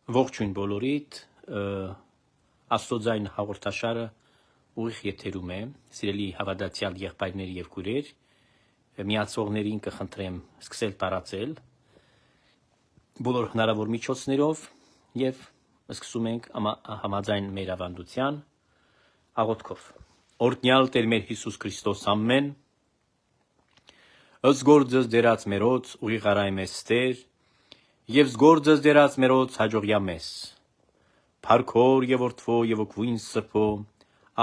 Ողջույն բոլորիդ, Աստծոյն հաղորդաշարը ուղիղ եթերում է, սիրելի հավատացյալ եղբայրներ եւ քույրեր, միացողներին կխնդրեմ սկսել տարածել բոլոր հնարավոր միջոցներով եւ սկսում ենք համաձայն մեր ավանդության աղոթքով։ Օրհնյալ Տեր մեր Հիսուս Քրիստոս ամեն, ըստ գործս դերած մերոց ուղիղ արայ մեզ Տեր, եւ զգործս դերած մերոց հաջողյա մեզ, Փարքոր եւ Որդվո եւ Օգուին Սրբո,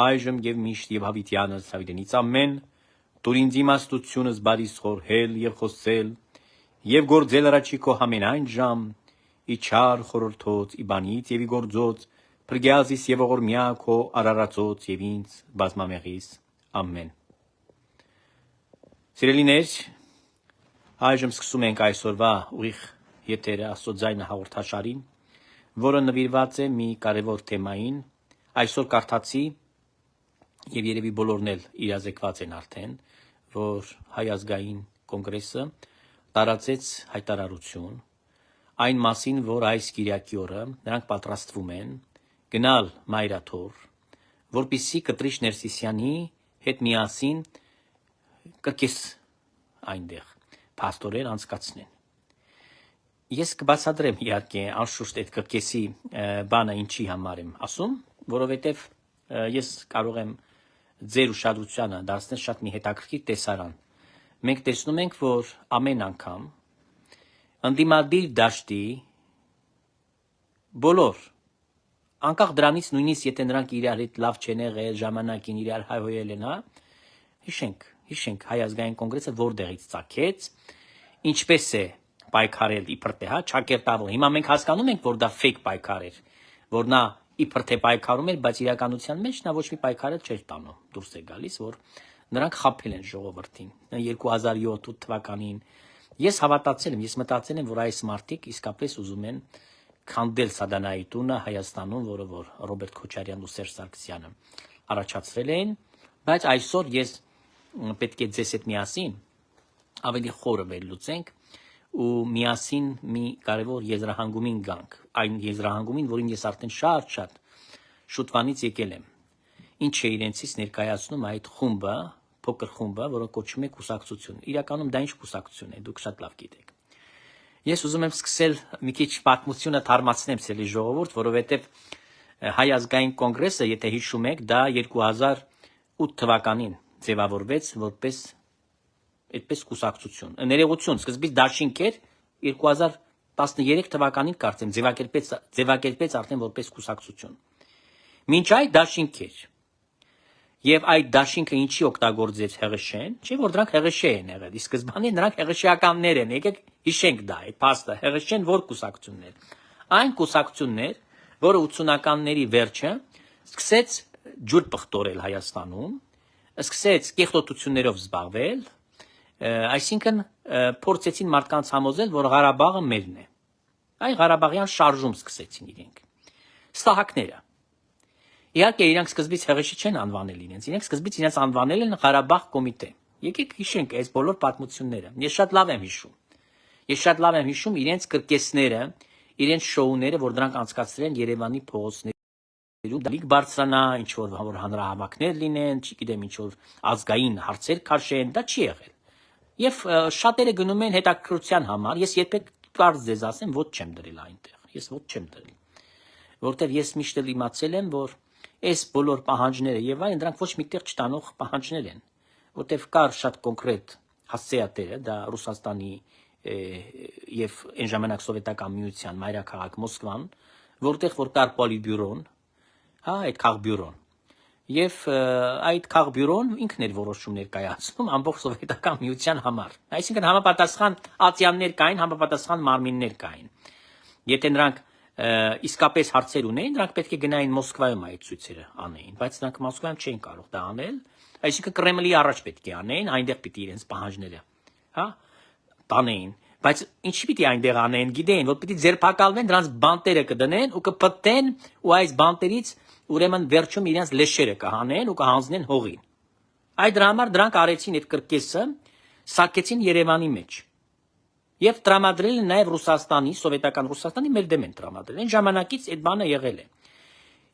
այժմ եւ միշտ եւ հավիտյանս հավիտենից ամեն, դուր ինձ իմաստությունս բարիս խորհել եւ խոսել, եւ գործել առաջի քո ամենայն ժամ, ի չար խորհրդոց, ի բանից եւ ի գործոց, փրկյալիս եւ ողորմյա քո արարածոց եւ ինձ բազմամեղիս, ամեն։ Սիրելիներ, այժմ սկսում ենք այսօրվա ուղիղ եթերը Աստծոյն հաղորդաշարին, որը նվիրված է մի կարևոր թեմային, այսօր կարդացի եւ երևի բոլորն էլ իրազեկված են արդեն, որ Հայ ազգային կոնգրեսը տարածեց հայտարարություն այն մասին, որ այս Կիրակի օրը նրանք պատրաստվում են գնալ Մայրաթոր, որպեսզի Կտրիչ Ներսիսյանի հետ միասին կրկես այնտեղ փաստորեն անցկացնեն։ Ես կբացատրեմ իհարկե անշուշտ այդ կրկեսի բանը ինչի համար եմ ասում, որովհետև ես կարող եմ ձեր ուշադրությանը դարձնել շատ մի հետաքրքիր տեսարան։ Մենք տեսնում ենք, որ ամեն անգամ ընդդիմադիր դաշտի բոլոր, անկախ դրանից նույնիսկ եթե նրանք իրար հետ լավ չեն եղել, ժամանակին իրար հայհոյել են, հիշենք Հայ ազգային կոնգրեսը որտեղից ծագեց, ինչպես է պայքարել իբր թե ճակերտավոր։ Հիմա մենք հասկանում ենք, որ դա fake պայքար էր, որ նա իբր թե պայքարում էր, բայց իրականության մեջ նա ոչ մի պայքար չէր տանում։ Դուրս է գալիս, որ նրանք խաբել են ժողովրդին 2007 թվականին։ Ես հավատացել եմ, ես մտածել եմ, որ այս մարդիկ իսկապես ուզում են քանդել Սադանայի տունը Հայաստանում, որը որ Ռոբերտ Քոչարյանն ու Սերժ Սարգսյանը առաջացրել էին, բայց այսօր ես պետք է ձեզ հետ միասին ավելի խորը վերլուծենք ու միասին մի կարևոր եզրահանգումին գանք, այն եզրահանգումին, որին ես արդեն շատ շուտվանից եկել եմ։ Ինչ է իրենցից ներկայացնում այդ խումբը, փոքր խումբը, որը կոչվում է կուսակցություն։ Իրականում դա ինչ կուսակցություն է, դուք շատ լավ գիտեք։ Ես ուզում եմ սկսել մի քիչ պատմությունը թարմացնեմ ցելի ժողովուրդ, որովհետև Հայ ազգային կոնգրեսը, եթե հիշում եք, դա 2008 թվականին ձևավորվեց որպես այդպես կուսակցություն։ Ներողություն, սկզբից դաշինք էր 2013 թվականին կարծեմ ձևակերպեց արդեն որպես կուսակցություն։ Մինչ այդ դաշինք էր։ Եվ այդ դաշինքը ինչի օգտագործեց ՀՂՇ-ն, չէ՞ որ դրանք ՀՂՇ են եղել։ Իսկ սկզբանե նրանք ՀՂՇ-ականներ են, եկեք հիշենք դա, այդ փաստը։ ՀՂՇ-ն որ կուսակցությունն էր։ Այն կուսակցությունն էր, որը 80-ականների վերջը սկսեց ջուր պղտորել Հայաստանում, սկսեց կեղտոտություններով զբաղվել, այսինքն փորձեցին մարդկանց համոզել, որ Ղարաբաղը մերն է։ Այ Ղարաբաղյան շարժում սկսեցին իրենք։ Ստահակները։ Իհարկե իրանք սկզբից ՀՂՇ չեն անվանել իրենց, իրենք սկզբից իրենց անվանել են Ղարաբաղ կոմիտե։ Եկեք հիշենք այս բոլոր պատմությունները։ Ես շատ լավ եմ հիշում իրենց կրկեսները, իրենց շոուները, որ դրանք անցկացրել են Երևանի փողոցներում, դալիք բարձրանա, ինչ որ հանրահավաքներ լինեն, չգիտեմ ինչ որ ազգային հարցեր քաշեն, դա չի եղել։ Եվ շատերը գնում են հետաքրքրության համար, ես երբեք կարծ ձեզ ասեմ, ոչ չեմ դրել այնտեղ, ես ոչ չեմ դրել, որտեղ ես միշտ էլ իմացել եմ, որ այս բոլոր պահանջները եւ այլն դրանք ոչ միտեղ չտանող պահանջներ են, որտեղ կար շատ կոնկրետ հասցեատերը, դա Ռուսաստանի եւ այն ժամանակ սովետական միության մայրաքաղաք Մոսկվան, որտեղ որ կար պոլիտբյուրոն, այդ քաղբյուրոն, եւ այդ քաղբյուրոն ինքն էր որոշումներ կայացնում ամբողջ սովետական միության համար, այսինքն համապատասխան ատյաններ կային, համապատասխան մարմիններ կային։ Եթե նրանք իսկապես հարցեր ունեին, նրանք պետք է գնային Մոսկվայում այդ ցույցերը անեին, բայց նրանք Մոսկվայում չէին կարող դա անել, այսինքն Կրեմլի առաջ պետք է անեին, այնտեղ պիտի իրենց պահանջները, տանեին, բայց ինչի պիտի այնտեղ անեին, գիտեին, որ պիտի ձերբակալվեն, դրանց բանտերը կդնեն ու կպտեն ու այս բանտերից ուրեմն վերջում իրենց լեշերը կհանեն ու կհանձնեն հողին։ Այդ դրա համար դրանք արեցին այդ կրկեսը, սարքեցին Երևանի մեջ։ Եվ տրամադրել են նաև Ռուսաստանի, սովետական Ռուսաստանի մեր դեմ են տրամադրել։ Այն ժամանակից այդ բանը եղել է։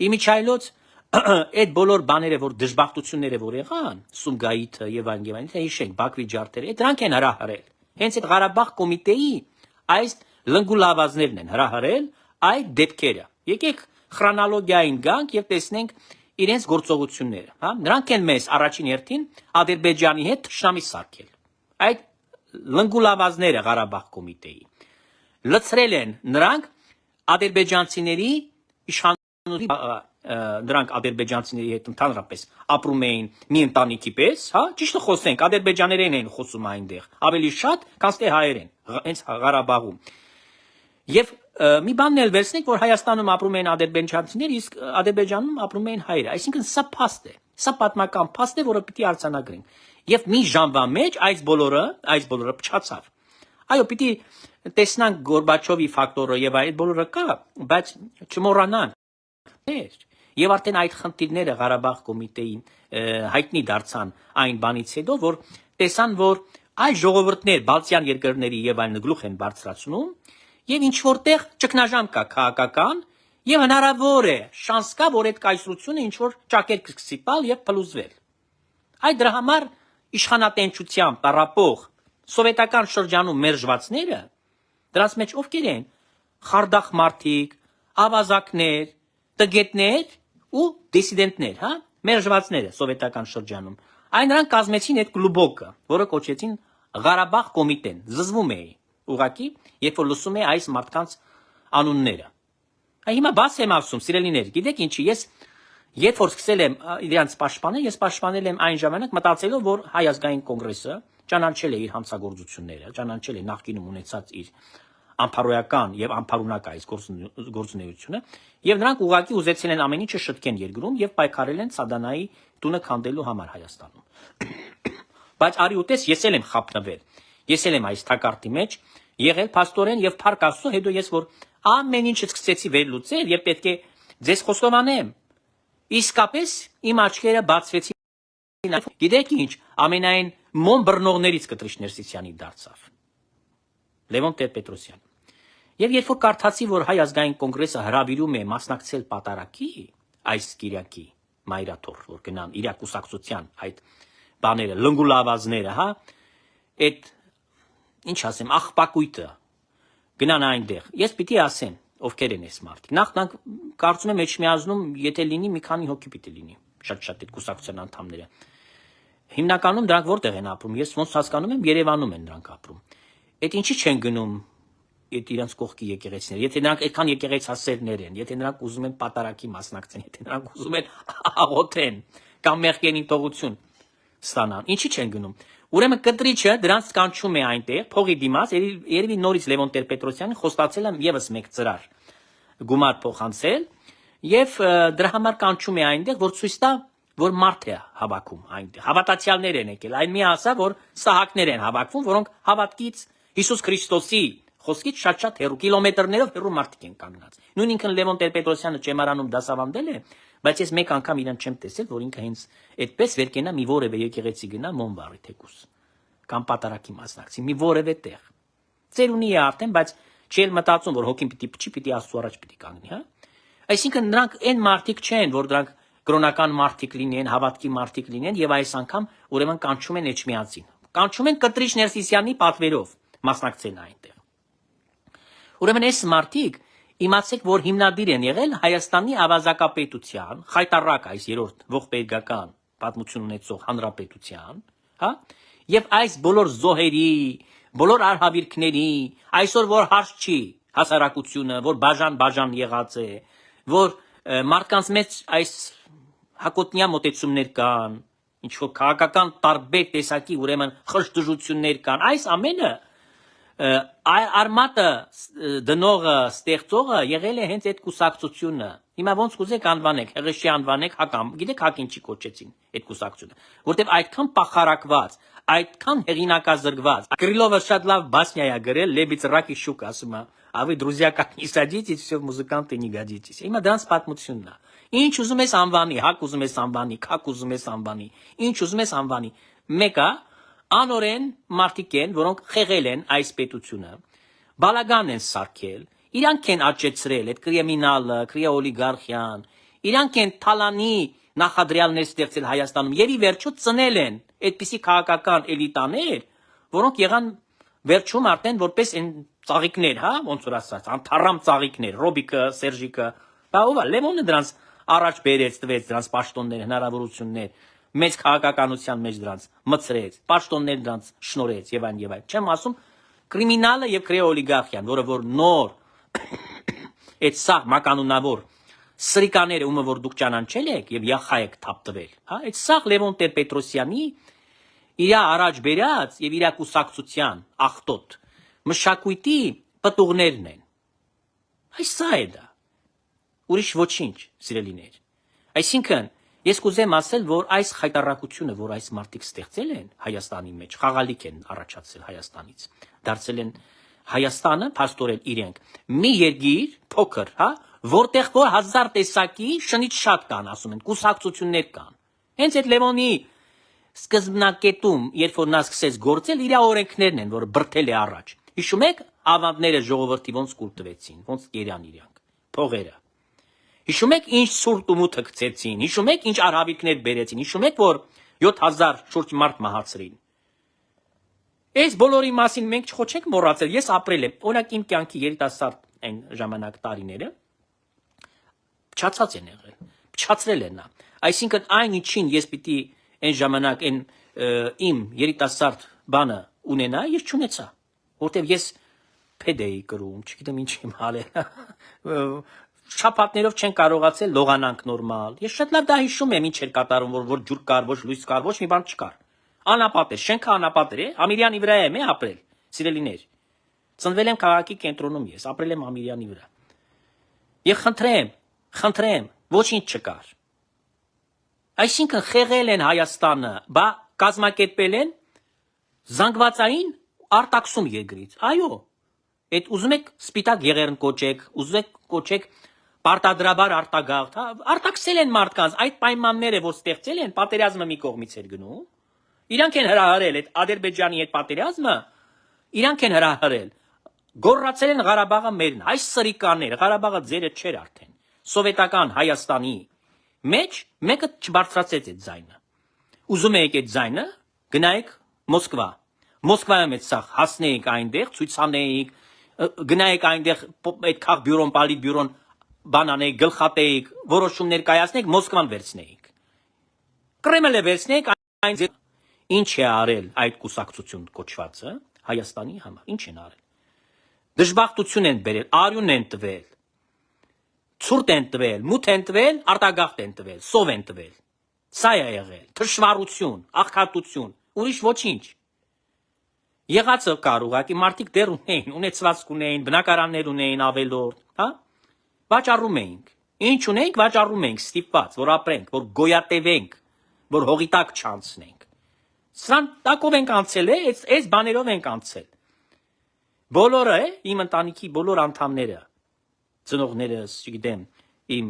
Իմիջայլոց այդ բոլոր բաները, որ դժբախտությունները որ եղան, Սումգայիթը եւ այլն, հիշենք Բաքվի ջարդերը, դրանք են հրահրել։ Հենց այդ Ղարաբաղ կոմիտեի այս լնգուլավազներն են հրահրել այդ դեպքերը։ Եկեք քրոնոլոգիային գանք եւ տեսնենք իրենց գործողությունները, հա։ Նրանք են մեզ առաջին հերթին Ադրբեջանի հետ թշնամի սարքել։ Այդ լնգուլավազները Ղարաբաղ կոմիտեի լցրել են նրանք ադրբեջանցիների իշխանությունների նրանք ադրբեջանցիների հետ ընդհանրապես ապրում էին մի ընտանիքի պես, հա, ճիշտը խոսենք, ադրբեջաներեն են խոսում այնտեղ, ավելի շատ, քան թե հայերեն, հենց Ղարաբաղում։ Եվ մի բանն էլ վերցնենք, որ Հայաստանում ապրում են ադրբեջանցիներ, իսկ Ադրբեջանում ապրում են հայերը, այսինքն սա փաստ է, սա պատմական փաստ է, որը պիտի արձանագրենք։ Եւ մի ժամվա մեջ այս բոլորը փչացավ։ Այո, պիտի տեսնանք Գորբաչովի ֆակտորը եւ այդ բոլորը կա, բայց չմոռանանք։ Եվ արդեն այդ խնդիրները Ղարաբաղ կոմիտեի հայտնի դարձան այն բանից հետո, որ տեսան, որ այս ժողովուրդներ բալտյան երկրների եւ այլն գլուխ են բարձրացնում եւ ինչ որտեղ ճգնաժամ կա քաղաքական եւ հնարավոր է շանս կա, որ այդ կայսրությունը ինչ որ ճակեր կսկսի տալ եւ փլուզվել։ Այդ դրա համար իշխանատենչությամբ տարապող սովետական շրջանում մերժվածները դրանց մեջ ովքեր են խարդախ մարդիկ, ավազակներ, տգետներ ու դիսիդենտներ, հա, մերժվածները սովետական շրջանում։ Այն նրանք կազմեցին այդ կլուբոկը, որը կոչեցին Ղարաբաղ կոմիտեն, զզվում է ուղակի, երբ որ լսում է այս մարդկանց անունները։ Հիմա բաց եմ ասում, սիրելիներ, գիտեք ինչի, ես երբ որ սկսել եմ իրանց պաշտպանել, ես պաշտպանել եմ այն ժամանակ մտածելով, որ Հայ ազգային կոնգրեսը ճանաչել է իր հանցագործությունները, ճանաչել է նախկինում ունեցած իր անփարոյական եւ անփարունակ այս գործունեությունը, եւ նրանք ուղղակի ուզեցել են ամեն ինչը շտկեն երկրում եւ պայքարել են Սադանայի տունը քանդելու համար Հայաստանում։ Բայց արի ուտես ես էլ եմ խափնվել։ Ես էլ եմ այս թակարդի մեջ եղել փաստորեն եւ փառք Աստծո, հետո ես որ ամեն ինչը սկսեցի վերլուծել եւ պետք է ձեզ խոստովանեմ։ Իսկապես իմ աչքերը բացվեցին։ Գիտեք ինչ, ամենայն մոմ բռնողներից Կտրիշ Ներսիսյանի դարձավ Լևոն Տեր-Պետրոսյանը։ Եվ երբ որ կարդացի, որ Հայ ազգային կոնգրեսը հրավիրում է մասնակցել պատարակի այս Կիրակի մայրաթոռ, որ գնան իր կուսակցության այդ բաները, լնգուլավազները, հա, այդ ինչ ասեմ, աղբակույտը գնան այնտեղ։ Ես պիտի ասեմ, ովքեր են այս մարդիկ։ Նախ կարծում եմ Էջմիածնում, եթե լինի մի քանի հոգի պիտի լինի, շատ այդ կուսակցության անդամները։ Հիմնականում դրանք որտեղ են ապրում։ Ես ոնց հասկանում եմ, Երևանում են դրանք ապրում։ Այդ ինչի չեն գնում այդ իրանց կողքի եկեղեցիները, եթե նրանք այդքան եկեղեցասերներ են, եթե նրանք ուզում են պատարակի մասնակցեն, եթե նրանք ուզում են աղոթեն կամ մեղքենի տողություն ստանան, ինչի չեն գնում։ Ուրեմն կտրիչը դրանց կանչում է այնտեղ, փողի դիմաց, երևի նորից Լևոն Տեր-Պետրոսյանը խոստացել է եւս մեկ ծրար գումար փոխանցել եւ դրա համար կանչում է այնտեղ, որ ցույց տա, որ մարդ է հավաքում այնտեղ։ Հավատացյալներ են եկել, այն մի ասա, որ սահակներ են հավաքվում, որոնք հավատքից Հիսուս Քրիստոսի խոսքից շատ հեռու կիլոմետրներով հեռու մարդիկ են կանգնած։ Նույն ինքն Լևոն Տեր-Պետրոսյանը ճեմարանում դասավանդել է, բայց ես մեկ անգամ իրան չեմ տեսել, որ ինքը հենց այդպես վեր կենա մի որևէ եկեղեցի գնա Մոնվարի թեկուս կամ պատարակի մասնակցի մի որևէ տեղ։ Ծերունի է արդեն, բայց չի էլ մտածում, որ հոգին պիտի փչի, պիտի Աստծո առաջ պիտի կանգնի, հա։ Այսինքն նրանք այն մարդիկ չեն, որ դրանք կրոնական մարդիկ լինեն, հավատքի մարդիկ լինեն եւ այս անգամ ուրեմն կանչում են Էջմիածին։ Կանչում են Կտրիշ Ներսիսյանի պատվերով մասնակցեն այնտեղ։ Ուրեմն այս մարդիկ իմացեք, որ հիմնադիր են եղել Հայաստանի ավազակապետության, խայտարակ այս երրորդ ողբերգական պատմություն ունեցող հանրապետության, հա, եւ այս բոլոր զոհերի, բոլոր արհավիրքների, այսօր որ հարց չի հասարակությունը, որ բաժան եղած է, որ մարդկանց մեջ այս հակոտնյա մոտեցումներ կան, ինչ որ քաղաքական տարբեր տեսակի ուրեմն խժդժություններ կան, այս ամենը արմատը դնողը, ստեղծողը եղել է հենց այդ կուսակցությունը։ Հիմա ոնց կուզեք անվանեք, հեղեշի անվանեք, հակամ, գիտեք հակ ինչի կոչեցին այդ կուսակցությունը, որտեվ այդքան պախարակված, այդքան հեղինակազրկված։ Կրիլովը շատ լավ բասնյա է գրել, Լեբից ռակի շուկ ասում է, а вы, друзья, как не садитесь, все музыканты не годитесь։ Հիմա դրանց պատմությունն է։ Ինչ ուզում ես անվանի, հակ ուզում ես անվանի, քակ ուզում ես անվանի, ինչ ուզում ես անվանի։ Մեկը Անորեն մարդիկ են, որոնք խեղել են այս պետությունը, բալագան են սարքել, իրանք են աճեցրել այդ կրիմինալը, օլիգարխիան, իրանք են թալանի նախադրյալներ ստեղծել Հայաստանում եւ ի վերջո ծնել են այդպիսի քաղաքական էլիտաներ, որոնք եղան վերջում արդեն որպես այն ծաղիկներ, հա, ոնց որ ասած, անթառամ ծաղիկներ, Ռոբիկը, Սերժիկը, բա ով է, Լևոնը դրանց առաջ բերեց, տվեց դրանց պաշտոններ, հնարավորություններ, մեծ քաղաքականության մեջ դրանց մցրեց, պաշտոններ դրանց շնորհեց եւ այն եւ այն։ Չեմ ասում կրիմինալը եւ օլիգարխիան, որը որ նոր այդ սա մականունավոր սրիկաները, ումը որ դուք ճանաչել եք եւ յախա եք թափտվել, հա, այդ սա Լևոն Տեր-Պետրոսյանի իր առաջ բերած եւ իր կուսակցության ախտոտ մշակույթի պտուղներն են։ Այս սա է դա։ Ուրիշ ոչինչ, սիրելիներ։ Այսինքն, ես կուզեմ ասել, որ այս խայտառակությունը, որ այս մարդիկ ստեղծել են Հայաստանի մեջ, խաղալիք են առաջացել Հայաստանից, դարձել են Հայաստանը, փաստորեն իրենք, մի երկիր, փոքր, հա, որտեղ որ 1000 տեսակի շնից շատ կան, ասում են, կուսակցություններ կան։ Հենց այդ Լևոնի սկզբնակետում, երբ որ նա սկսեց գործել, իր օրենքներն են, որ բրթել է առաջ։ Հիշում եք, ավանդները ժողովրդի ոնց կուլ տվեցին, ոնց կերան իրանք, փողերը։ Հիշում եք ինչ սուրտ ու մութը գցեցին, հիշում եք ինչ արհավիկներ բերեցին, հիշում եք որ 7000 շուրջ մարդ մահացրին։ Այս բոլորի մասին մենք չխոչենք մոռացել, ես ապրել եմ, օրինակ իմ կյանքի երիտասարդ այն ժամանակ տարիները փչացած են եղել, փչացրել են նա։ Այսինքն այն ինչին ես պիտի այն ժամանակ այն իմ երիտասարդ բանը ունենա, ես չունեցա, որտեվ ես փեդեի կրում, չգիտեմ ինչ իմ հալել շապատներով չեն կարողացել լողանանք նորմալ։ Ես շատ լավ դա հիշում եմ ինչ էր կատարում, որ ջուր կար, ոչ լույս կար, ոչ մի բան չկար։ Անապատ էր, շենքը անապատ էր, Ամիրյանի վրա եմ ապրել, սիրելիներ։ Ծնվել եմ քաղաքի կենտրոնում ես, ապրել եմ Ամիրյանի վրա։ Եվ խնդրեմ, ոչինչ չկար։ Այսինքն խեղել են Հայաստանը, բա կազմակերպել են զանգվածային արտաքսում երկրից։ Այո։ Այդ ուզում եք սպիտակ եղերն կոչեք, ուզում եք կոչեք պարտադրաբար արտագաղթ, հա, արտաքսել են մարդկանց, այդ պայմանները, որ ստեղծել են, պատերազմը մի կողմից էր գնում, իրանք են հրահրել այդ Ադրբեջանի այդ պատերազմը, իրանք են հրահրել, գոռացել են Ղարաբաղը մերն, այս սրիկանները, Ղարաբաղը ձերը չէր արդեն, սովետական Հայաստանի մեջ մեկը չբարձրացեց այդ ձայնը, ուզում եք այդ ձայնը, գնայեք Մոսկվա, Մոսկվայում այդ սաղ հասնեիք այնտեղ, ցույց անեիք, գնայեք այնտեղ այդ քաղ բյուրոն, պալիտ բյուրոն բանանեիք, գլխատեիք, որոշումներ կայացնեիք, Մոսկվան վերցնեիք։ Կրեմլը վերցնեիք, ինչ է արել այդ կուսակցություն կոչվածը Հայաստանի համար, ինչ են արել։ Դժբախտություն են բերել, արյուն են տվել, ցուրտ են տվել, մութ են տվել, արտագաղթ են տվել, սով են տվել։ Սա է եղել, թշվառություն, աղքատություն, ուրիշ ոչինչ։ Եղածը կար ուղղակի մարդիկ դեռ ունեին, ունեցվածք ունեին, բնակարաններ ունեին ավելորդ, հա? Վաճառում էինք։ Ինչ ունեինք, վաճառում էինք, ստիպված, որ ապրենք, որ գոյատևենք, որ հողի տակ չանցնենք։ Սրան տակով ենք անցել, այս բաներով ենք անցել։ Բոլորը, իմ ընտանիքի բոլոր անդամները, ծնողներս, չգիտեմ, իմ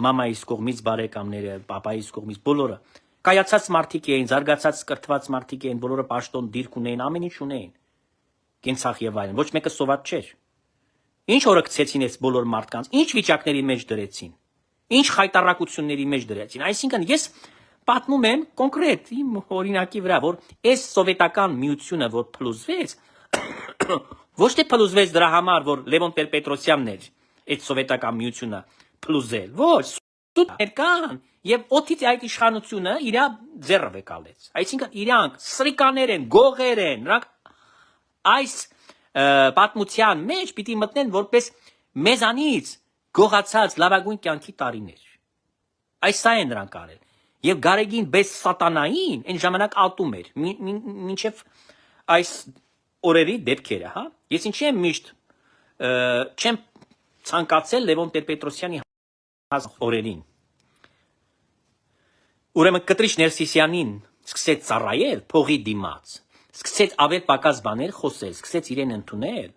մամայիս կողմից բարեկամները, պապայիս կողմից բոլորը կայացած մարդիկ էին, զարգացած կրթված մարդիկ էին, բոլորը պաշտոն դիրք ունեին, ամեն ինչ ունեին։ Կենցաղ եւ այլն, ոչ մեկը սոված չէր։ Ինչ օրը գցեցին այս բոլոր մարդկանց, ինչ վիճակների մեջ դրեցին, ինչ խայտառակությունների մեջ դրեցին։ Այսինքն ես պատմում եմ կոնկրետ իմ օրինակի վրա, որ այս սովետական միությունը, որ փլուզվեց, ոչ թե փլուզվեց դրա համար, որ Լևոն Տեր-Պետրոսյանն էր այդ սովետական միությունը փլուզել, ոչ, սուտներ կան, եւ օթից այդ իշխանությունը իր ձեռը վեկալեց։ Այսինքն իրանք սրիկաներ են, գողեր են, նրանք այս պատմության մեջ պիտի մտնեն որպես մեզանից գողացած լավագույն կյանքի տարիներ։ Այս սա են նրանք արել։ Եվ Գարեգին բես սատանային այն ժամանակ ատում էր, մինչև այս օրերի դեպքերը, հա։ Ես ինչի եմ միշտ չեմ ցանկացել Լևոն Տեր-Պետրոսյանի օրերին։ Ուրեմն Կտրիչ Ներսիսյանին սկսեց ծառայել փողի դիմաց, սկսեց ավել պակաս բաներ խոսել, սկսեց իրեն ընդունել,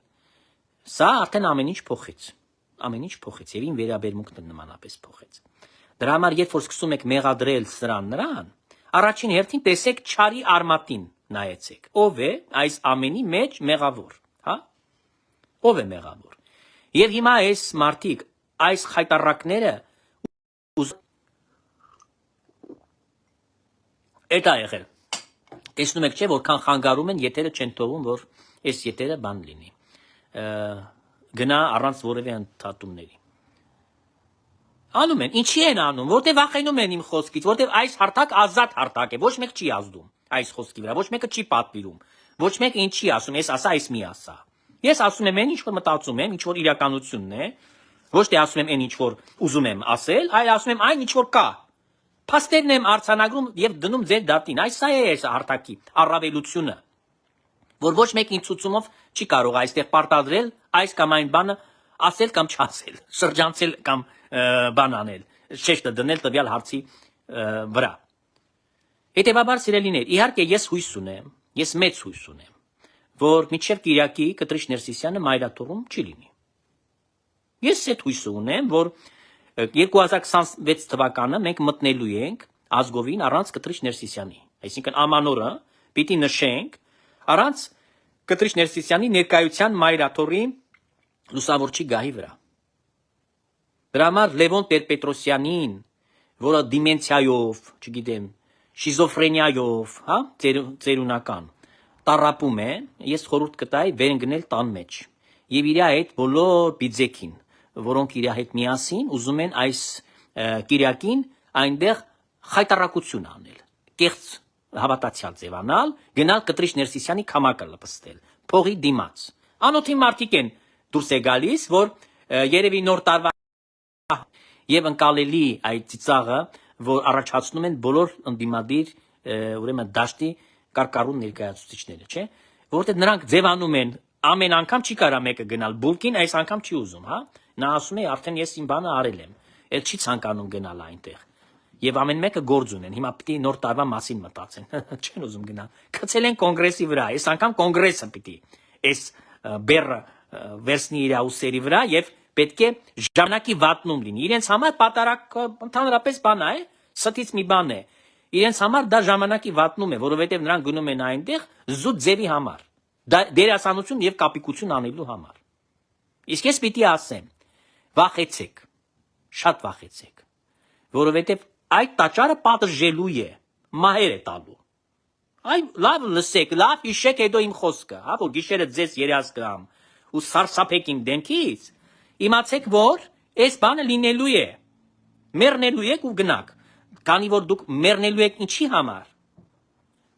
սա արդեն ամեն ինչ փոխեց եւ ին վերաբերմունքն նմանապես փոխեց։ Դրա համար երբ որ սկսում եք մեղադրել սրան նրան, Առաջին հերթին տեսեք չարի արմատին նայեցեք։ Ով է այս ամենի մեջ մեղավոր, հա? Ով է մեղավոր։ Եվ հիմա այս մարդիկ, այս խայտարակները Էդ է եղել։ Տեսնում եք չէ, որքան խանգարում են, եթերը չեն թողում, որ այս եթերը բան լինի։ Գնա առանց որևէ ընդհատումների։ Անում են, ինչի են անում, որտեղ վախենում են իմ խոսքից, որտեղ այս հարթակ ազատ հարթակ է, ոչ մեկ չի ազդում այս խոսքի վրա, ոչ մեկը չի պատվիրում, ոչ մեկը ինչի ասում, ես ասա, այս մի ասա։ Ես ասում եմ այն, ինչ որ մտածում եմ, ինչ որ իրականությունն է, ոչ թե ասում եմ այն, ինչ որ ուզում եմ ասել, այլ ասում եմ այն, ինչ որ կա։ Փաստերն եմ արձանագրում եւ դնում ձեր դատին։ Այս է այս հարթակի առավելությունը, որ ոչ մեկ ինձ ցուցումով չի կարող այստեղ պարտադրել այս կամ այն բանը ասել կամ չասել, շրջանցել կամ բան անել, շեշտը դնել տվյալ հարցի վրա։ Հետևաբար սիրելիներ, իհարկե ես հույս ունեմ, ես մեծ հույս ունեմ, որ մինչև Կիրակի Կտրիչ Ներսիսյանը մայրաթոռում չի լինի։ Ես այդ հույսը ունեմ, որ 2026 թվականը մենք մտնելու ենք ազգովին առանց Կտրիչ Ներսիսյանի, այսինքն ամանորը պիտի նշենք առանց Կտրիչ Ներսիսյանի ներկայության մայրաթոռի լուսավորչի գահի վրա։ Դրա համար Լևոն Տեր-Պետրոսյանին, որը դիմենցիայով, չգիտեմ, շիզոֆրենիայով, հա, ծերունական, տառապում է, ես խորհուրդ կտայի վեր ընկնել տան մեջ։ Եվ իր այդ բոլոր բիձեքին, որոնք իր հետ միասին ուզում են այս Կիրակին այնտեղ խայտարակություն անել, կեղծ հավատացյալ ձևանալ, գնալ Կտրիչ Ներսիսյանի քամակը լպստել, փողի դիմաց։ Անոթի մարդիկ են դուրս է գալիս, որ երևի նոր տարվա եւ ընկալելի այդ ծիծաղը, որ առաջացնում են բոլոր ընդդիմադիր, ուրեմն դաշտի կարկառուն ներկայացուցիչները, չէ՞, որովհետեւ նրանք ձևանում են ամեն անգամ չի կարա մեկը գնալ բուլկին, այս անգամ չի ուզում, հա։ Նա ասում է արդեն ես իմ բանը արել եմ, էլ չի ցանկանում գնալ այնտեղ։ Եվ ամեն մեկը գործ ունեն, հիմա պիտի նոր տարվա մասին մտածեն, չեն ուզում գնալ։ Գցել են կոնգրեսի վրա, այս անգամ կոնգրեսը պիտի այս բեռը վերցնի իր ուսերի վրա եւ պետք է ժամանակի վատնում լինի։ Իրենց համար պատարակ ընդհանրապես բան է, ստից մի բան է։ Իրենց համար դա ժամանակի վատնում է, որովհետեւ նրանք գնում են այնտեղ զուտ ձևի համար, դերասանություն եւ կապիկություն անելու համար։ Իսկ ես պիտի ասեմ, վախեցեք, շատ վախեցեք, որովհետեւ այդ տաճարը պատժելու է, մահեր է տալու։ Այ լավ լսեք, լավ հիշեք հետո իմ խոսքը, հա, որ գիշերը ձեզ երազ կրամ ու սարսափեք իմ դեմքից, իմացեք, որ այս բանը լինելու է, մեռնելու եք ու գնաք, քանի որ դուք մեռնելու եք ինչի համար,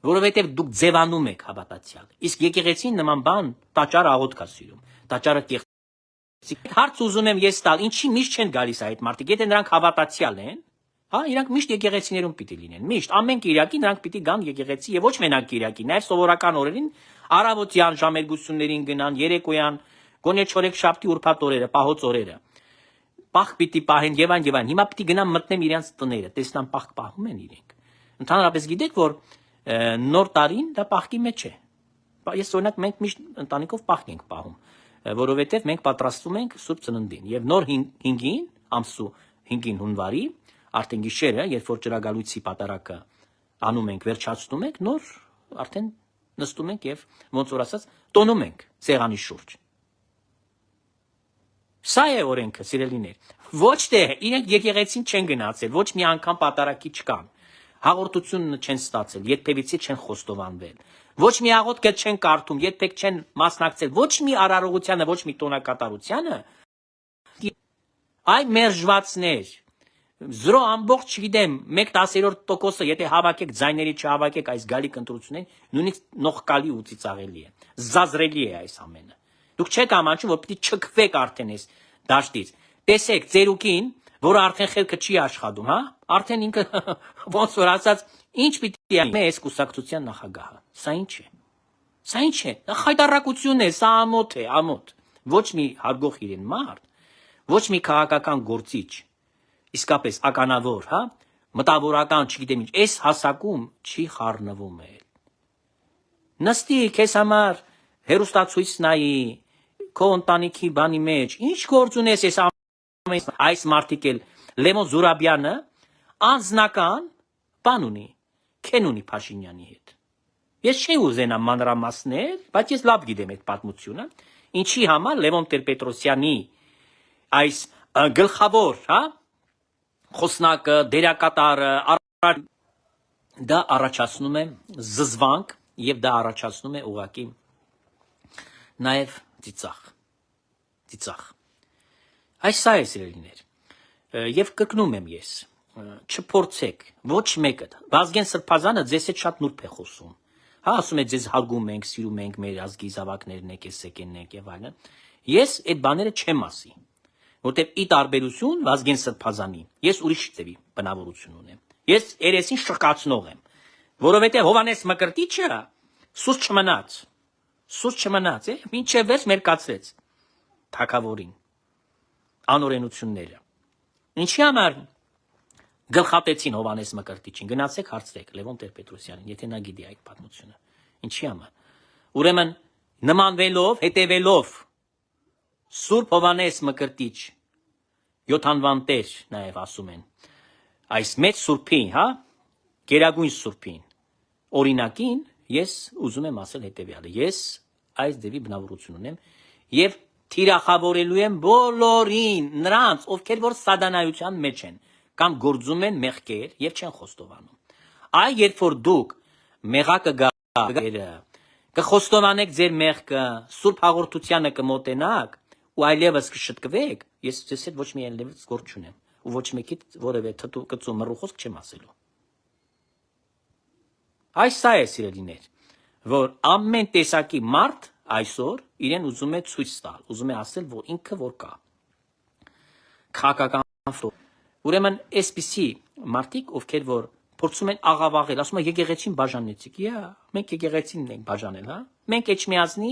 որովհետև դուք ձևանում եք հավատացյալ, իսկ եկեղեցին նման բան տաճարը աղոթք է սիրում, տաճարը կեղծ հարց ուզում եմ ես տալ, ինչի միշտ չեն գալիս այդ մարդիկ, եթե նրանք հավատացյալ են, հա, իրանք միշտ եկեղեցիներում պիտի լինեն, միշտ ամեն Կիրակի նրանք պիտի գան եկեղեցի եւ ոչ մենակ Կիրակի, նաեւ սովորական օրերին, առավոտյան ժամերգություններին գնան, երեկոյան, գոնե չորեքշաբթի ուրբաթ օրերը, պահոց օրերը։ Պահ պիտի պահեն եւ այն եւ այն։ Հիմա պիտի գնան մտնեմ իրենց տները, տեսնան պահ պահում են իրենք։ Ընդհանրապես գիտեք, որ նոր տարին դա պահքի մեջ է։ Ես օրինակ մենք միշտ ընտանիքով պահք ենք պահում, որովհետեւ մենք պատրաստվում ենք Սուրբ Ծննդին եւ նոր 5-ին, ամսու 5-ին հունվարի, արդեն գիշերը, երբ որ ճրագալույցի պատարակը անում ենք, վերջացնում ենք, նոր արդեն նստում ենք եւ ոնց որ ասած տոնում ենք սեղանի շուրջ։ Սա է օրենքը, սիրելիներ։ Ոչ թե իրենք եկեղեցին չեն գնացել, ոչ մի անգամ պատարակի չկան։ Հաղորդություն չեն ստացել, երբևիցե չեն խոստովանվել։ Ոչ մի աղոթք չեն կարդում, երբեք չեն մասնակցել, ոչ մի արարողությանը, ոչ մի տոնակատարությանը։ Այ մերժվածներ 0 ամբողջ չգիտեմ 1/10%, եթե հավաքեք ձայների չհավաքեք այս գալիք ընտրություններին, նույնիսկ նողկալի ու ծիծաղելի է, զազրելի է այս ամենը։ Դուք չեք ամանչում, որ պիտի չքվեք արդեն այս դաշտից։ Տեսեք, ծերուկին, որը արդեն խելքը չի աշխատում, հա, արդեն ինքը ոնց որ ասած, ինչ պիտի անի այս կուսակցության նախագահը։ Սա ինչ է։ Սա ինչ է։ Դա խայտարակություն է, սա ամոթ է, ամոթ։ Ոչ մի հարգող իրեն մարդ, ոչ մի քաղաքական գործիչ, իսկապես ականավոր, հա, մտավորական, չգիտեմ ինչ, այս հասակում չի խառնվում էլ։ Նստի քեզ համար հերոստացույց նայի, քո ընտանիքի բանի մեջ, ինչ գործ ունես այս մարդիկ էլ Լևոն Զուրաբյանը անձնական բան ունի, քեն ունի Փաշինյանի հետ։ Ես չի ուզենամ մանրամասներ, բայց ես լավ գիտեմ այդ պատմությունը, ինչի համար Լևոն Տեր-Պետրոսյանի այս գլխավոր, հա, խոսնակը, դերակատարը, դա առաջացնում է զզվանք եւ դա առաջացնում է ուղակի նաեւ ծիծաղ։ Այս սա է սիրելիներ։ Եվ կրկնում եմ ես, չփորձեք ոչ մեկը, Վազգեն Սրբազանը ձեզ հետ շատ նուրբ է խոսում։ Հա, ասում է ձեզ հարգում ենք, սիրում ենք, մեր ազգի զավակներն եք, եսեք ենք եւ այլն։ Ես այդ բաները չեմ ասի, որտեւ ի տարբերություն Վազգեն Սրբազանի, ես ուրիշ ձևի բնավորություն ունեմ։ Ես երեսին շղկացնող եմ, որովհետեւ Հովանես Մկրտիչը սուս չմնաց, մինչև վերջ մերկացրեց թակավորին անօրենությունները։ Ինչի համար գլխատեցին Հովանես Մկրտիչին, գնացեք հարցրեք Լևոն Տեր-Պետրոսյանին, եթե նա գիտի այդ պատմությունը։ Ինչի համար։ Ուրեմն նմանվելով, հետևելով Սուրբ Հովանես Մկրտիչ 7 անվան տեր նաև ասում են։ Այս մեծ սուրբին, հա, գերագույն սուրբին, օրինակին ես ուզում եմ ասել հետևյալը։ Ես այս ձևի բնավորություն ունեմ եւ թիրախավորելու եմ բոլորին նրանց, ովքեր որ սադանայության մեջ են կամ գործում են մեղքեր եւ չեն խոստովանում։ Այ երբ որ դուք մեղակը գաղերը կխոստովանեք ձեր մեղքը, սուրբ հաղորդությանը կմոտենաք ու այլևս կշտկվեք, ես ձեզ հետ ոչ մի այլևս գործ չունեմ ու ոչ մեկի որևէ թթու կծու մռու խոսք չեմ ասելու։ Այս սա է սիրելիներ, որ ամեն տեսակի մարդ այսօր իրեն ուզում է ցույց տալ, ուզում է ասել, որ ինքը որ կա։ Քաղաքական ֆրոդ։ Ուրեմն այսպիսի մարդիկ, ովքեր որ փորձում են աղավաղել, ասում են եկեղեցին բաժանեցիք։ Մենք եկեղեցին ենք բաժանել, հա։ Մենք Էջմիածնի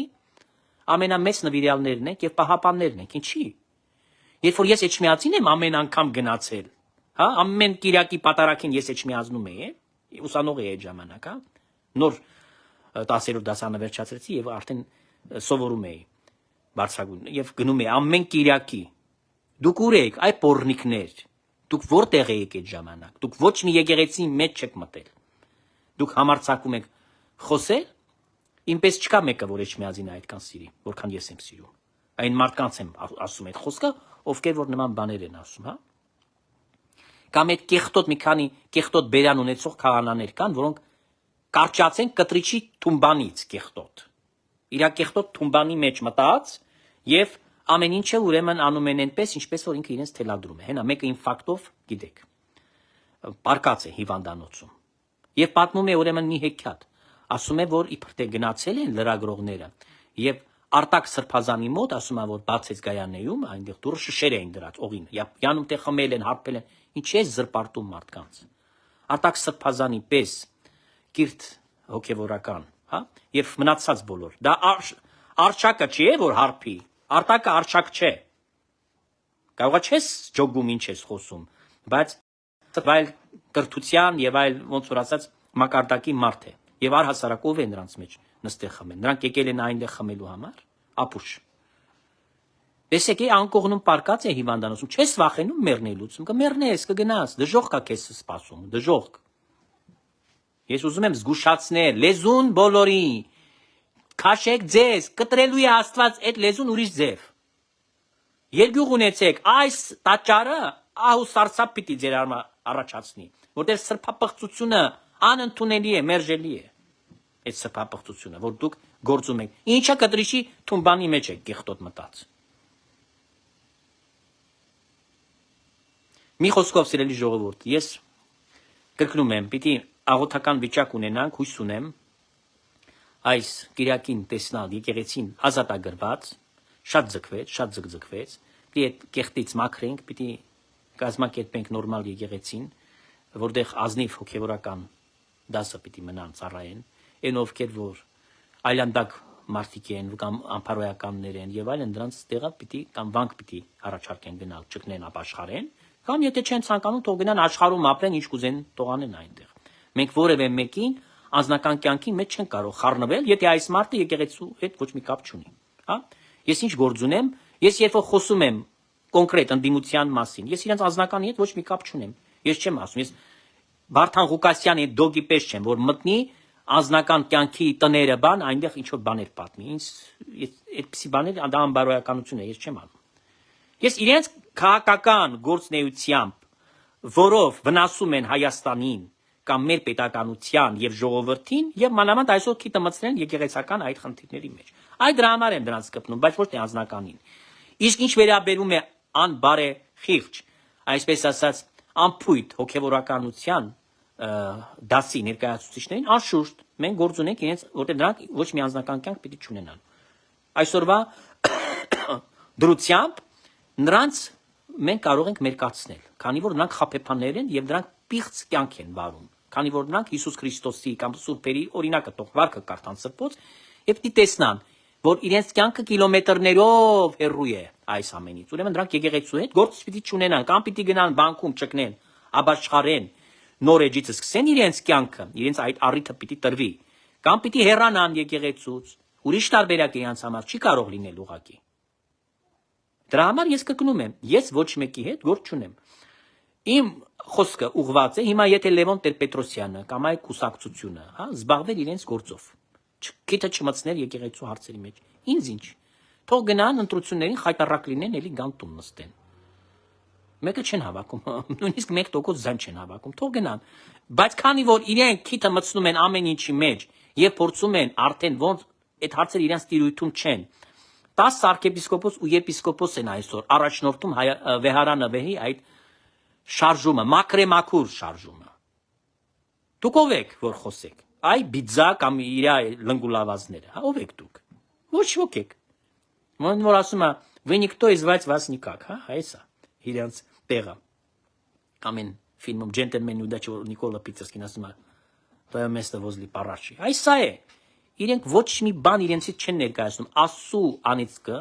ամենամեծ նվիրյալներն ենք եւ պահապաններն ենք։ Ինչի։ Երբ որ ես Էջմիածին եմ ամեն անգամ գնացել, հա, ամեն Կիրակի պատարագին ես Էջմիածնում եի, ուսանող էի այդ ժամանակ, հա։ Նոր 10-րդ դասարանը վերջացրեցի եւ արդեն սովորում էի բարձրագույն եւ գնում էի ամեն Կիրակի։ Դուք ուր եք, այ պոռնիկներ։ Դուք որտեղ եք այդ ժամանակ։ Դուք ոչ մի եկեղեցի մեջ չեք մտել։ Դուք համարցակում եք խոսել, ինպես չկա մեկը, որ Էջմիածին այդքան սիրի, որքան ես եմ սիրում։ Այն մարդկանց եմ ասում այդ խոսքը, ովքեր որ նման բաներ են ասում, հա։ Կամ այդ կեղտոտ մի քանի կեղտոտ բերան ունեցող քահանաներ կան, որոնք կարճացեն կտրիչի թումբանից կեղտոտ։ Իրա կեղտոտ թումբանի մեջ մտած եւ ամեն ինչը ուրեմն անում են այնպես, ինչպես որ ինքը իրենց թելադրում է։ Հենա մեկը ինֆարկտով, գիտեք, պարկած է հիվանդանոցում։ Եվ պատմում է ուրեմն մի հեքիաթ, ասում է, որ իբր թե գնացել են լրագրողները եւ Արտակ Սրբազանի մոտ ասում է, որ բացեց Գայանեում, այնտեղ դուրս շշեր էին դրած օղին։ Յանում թե խմել են, հարբել են, ինչ է զրպարտում մարդկանց։ Արտակ Սրբազանի պես կիրթ հոգևորական, հա, եւ մնացած բոլոր։ Դա արչակը չի է, որ հարբի։ Արտակը արչակ չէ։ Կարողա չես ջոգում ինչ ես խոսում, բայց այլ կրթության եւ այլ ոնց որ ասած մակարդակի մարդ է։ Եվ առհասարակ ով է նրանց մեջ նստել խմել։ Նրանք եկել են այնտեղ խմելու համար, ապուշ։ Տեսեք, անկողնում պարկած է հիվանդանոցում, չես վախենում մեռնելուց, կմեռնես, կգնաս, դժոխք է քեզ սպասում, դժոխք։ Ես ուզում եմ զգուշացնել, լեզուն բոլորի, քաշեք ձեզ, կտրելու է Աստված այդ լեզուն ուրիշ ձև։ Երկյուղ ունեցեք, այս տաճարը ահու սարսափ պիտի ձեր առաջացնի, որտեղ սրբապղծությունը անընդունելի է, մերժելի է։ Այդ սրբապղծությունը, որ դուք գործում եք։ Ինչա կտրիչի թումբանի մեջ եք կեղտոտ մտած։ Մի խոսքով սիրելի ժողովուրդ, ես կրկնում եմ, պիտի աղոթական վիճակ ունենանք, հույս ունեմ այս Կիրակին տեսնալ եկեղեցին ազատագրված, շատ ձգվեց, պիտի այդ կեղտից մաքրենք, պիտի կազմակերպենք նորմալ եկեղեցին, որտեղ ազնիվ հոգևորական դասը պիտի մնան ծառայեն, այն ովքեր որ այլանդակ մարդիկ են կամ անփարոյականներ են եւ այլն դրանց տեղը պիտի կամ վանք պիտի առաջարկեն գնալ, ճկնեն ապաշխարեն, կամ եթե չեն ցանկանում, թող գնան աշխարհում ապրեն, ինչ կուզեն, թողանեն այնտեղ։ Մենք որևէ մեկին անձնական կյանքի մեջ չեն կարող խառնվել, եթե այս մարդը եկեղեցու հետ ոչ մի կապ չունի, հա։ Ես ինչ գործ ունեմ, ես երբ որ խոսում եմ կոնկրետ ընդդիմության մասին, ես իրենց անձնականի հետ ոչ մի կապ չունեմ։ Ես չեմ ասում, ես Վարդան Ղուկասյանի դոգի պես չեմ, որ մտնի անձնական կյանքի տները բան, այնտեղ ինչ որ բաներ պատմի։ Ինձ այդպիսի բաներ դա անբարոյականություն է, ես չեմ անում։ Ես իրենց քաղաքական գործնեությամբ, որով վնասում են Հայաստանին կամ մեր պետականության եւ ժողովրդին եւ մանավանդ այսօր քիթը մտցնեն եկեղեցական այդ խնդիրների մեջ։ Այդ դրա համար եմ դրանց կպնում, բայց ոչ թե անձնականին։ Իսկ ինչ վերաբերում է անբարե խիղճ, այսպես ասած, անփույթ հոգևորականության դասի ներկայացուցիչներին, անշուշտ մենք գործ ունենք իրենց, որտեղ նրանք ոչ մի անձնական կյանք պիտի չունենան։ Այսօրվա դրությամբ նրանց մենք կարող ենք մերկացնել, քանի որ նրանք խաբեբաներ են եւ նրանք պիղծ կյանք են վարում, քանի որ նրանք Հիսուս Քրիստոսի կամ սուրբերի օրինակը տող վարքը կարդան սրբոց եւ պիտի տեսնան, որ իրենց կյանքը կիլոմետրներով հեռու է այս ամենից։ Ուրեմն դրանք եկեղեցու հետ գործ պիտի չունենան, կամ պիտի գնան բանկում ճկնեն, աբաշխարեն, նոր էջից սկսեն իրենց կյանքը, իրենց այդ առիթը պիտի տրվի, կամ պիտի հեռանան եկեղեցուց։ Ուրիշ տարբերակ իրենց համար չի կարող լինել ուղղակի։ Դրա համար ես կրկնում եմ, ես ոչ մեկի հետ գործ չունեմ։ Իմ խոսքը ուղղված է հիմա եթե Լևոն Տեր-Պետրոսյանը կամ այդ կուսակցությունը, զբաղվեր իրենց գործով, քիթը չմտցներ եկեղեցու հարցերի մեջ։ Ինձ ինչ։ Թող գնան ընտրություններին խայտարակ լինեն, էլի գան տուն նստեն։ Մեկը չեն հավաքում, նույնիսկ 1% զան չեն հավաքում, թող գնան։ Բայց քանի որ իրենք քիթը մտցնում են ամեն ինչի մեջ եւ փորձում են արդեն ոնց այդ հարցերը իրենց տիրույթում չեն, 10 arczepiskopos ու եպիսկոպոս են այսօր առաջնորդում Վեհարանը Վեհի այդ շարժումը, մակրեմակուր շարժումը։ Դուք ով եք, որ խոսեք։ Այ բիձա կամ իր լնգուլավազները, հա, ով եք դուք։ Ոչ ոք եք։ Ոնց որ ասում է, вы никто из вас никак, հա, այսա, իրենց տեղը։ Ամեն ֆիլմում Gentleman Удача Նիկոլա Պիցերսկին ասում է, «Твое место возле параши». Այսա է։ Իրենք ոչ մի բան իրենցից չեն ներկայացնում։ Ասու անեծքը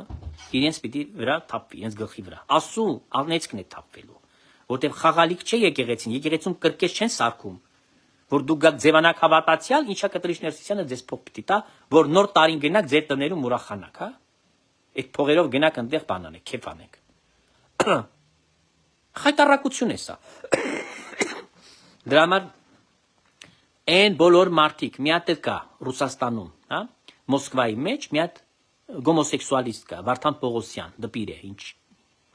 իրենց պիտի վրա թափվի, իրենց գլխի վրա։ Ասու անեծքն է թափվելու, որտեղ խաղալիք չէ եկեղեցին, եկեղեցում կրկես չեն սարքում, որ դուք գաք ձևանակ հավատացյալ, ինչա կտրիչ Ներսիսյանը ձեզ փող պիտի տա, որ նոր տարին գնաք ձեր տներում ուրախանաք, հա։ Այդ փողերով գնաք այնտեղ բան անեք, քեֆ անեք։ Խայտարակություն է սա։ Դրա համար Այն բոլոր մարդիկ մի հատ կա Ռուսաստանում, հա, Մոսկվայի մեջ մի հատ գոմոսեքսուալիստ կա, Վարդան Պողոսյան, դպիր է, ինչ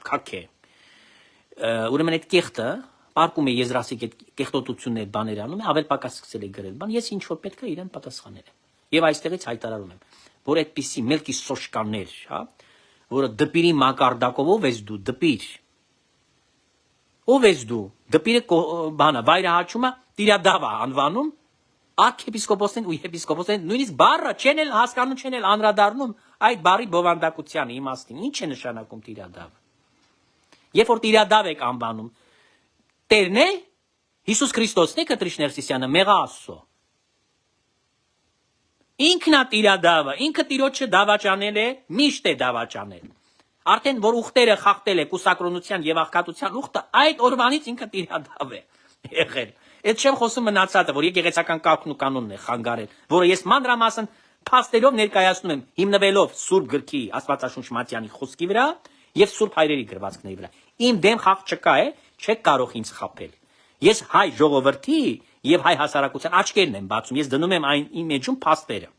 քաք է։ Ուրեմն այդ կեղտը պարկում է եզրասիկ այդ կեղտոտություններ բաներ անում է, ավել պակաս սկսել է գրել բան, ես ինչ որ պետք է իրեն պատասխանել եմ։ Եվ այստեղից հայտարարում եմ, որ այդպիսի մելքի սոշկաներ, հա, որը դպիրի մակարդակով ով ես դու, դպիր։ Ով ես դու, դպիրը բանա, վայրահաչումը տիրադավա անվանում Arczepiskopos-ն ու եպիսկոպոսն նույնիսկ բառը չեն էլ հասկանում, չեն էլ անդրադառնում այդ բառի բովանդակությանը, իմաստին։ Ինչ է նշանակում տիրադավ։ Երբ որ տիրադավ եք անվանում, Տերն է, Հիսուս Քրիստոսն է կտրիչ Ներսիսյանը, մեղա Աստծո։ Ինքն է տիրադավը, ինքը տիրոջը դավաճանել է, միշտ է դավաճանել։ Արդեն որ ուխտերը խախտել է կուսակրոնության եւ աղքատության ուխտը, այդ օրվանից ինքը տիրադավ է եղել։ Այդ չեմ խոսում մնացածը, որ եկեղեցական կարգն ու կանոնն է խանգարել, որը ես մանրամասն փաստերով ներկայացնում եմ, հիմնվելով Սուրբ գրքի Աստվածաշունչ Մատյանի խոսքի վրա եւ Սուրբ հայրերի գրվածքների վրա։ Իմ դեմ խաղ չկա է, չեք կարող ինձ խաբել։ Ես հայ ժողովրդի եւ հայ հասարակության աչքերն եմ բացում, ես դնում եմ այն իմ մեջում փաստերը,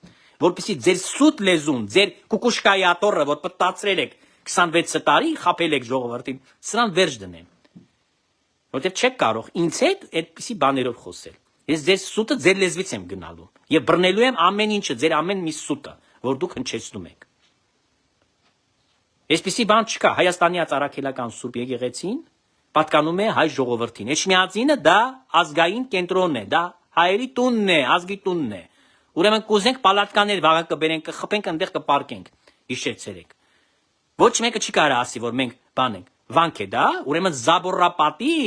որպեսզի ձեր սուտ լեզուն, ձեր կուկուշկայի ատորը, որ պատտացրել եք 26 տարի, խաբել եք ժողովրդին, սրան վերջ դնեմ։ Որտեւ չեք կարող ինձ հետ այդպիսի բաներով խոսել։ Ես ձեր սուտը ձեր լեզվից եմ գնալու եւ բռնելու եմ ամեն ինչը, ձեր ամեն մի սուտը, որ դուք հնչեցնում եք։ Այսպիսի բան չկա, Հայաստանի Ածառաքելական Սուրբ Եկեղեցին պատկանում է հայ ժողովրդին։ Էջմիածինը դա ազգային կենտրոնն է, դա հայերի տունն է, ազգի տունն է։ Ուրեմն կուզենք պալատկաներ վաղը կբերենք, կխփենք, այնտեղ կպարկենք, հիշեցրեք։ Ոչ մեկը չի կարող ասի, որ մենք բան ենք։ Վանք է դա, ուրեմն զաբորապատի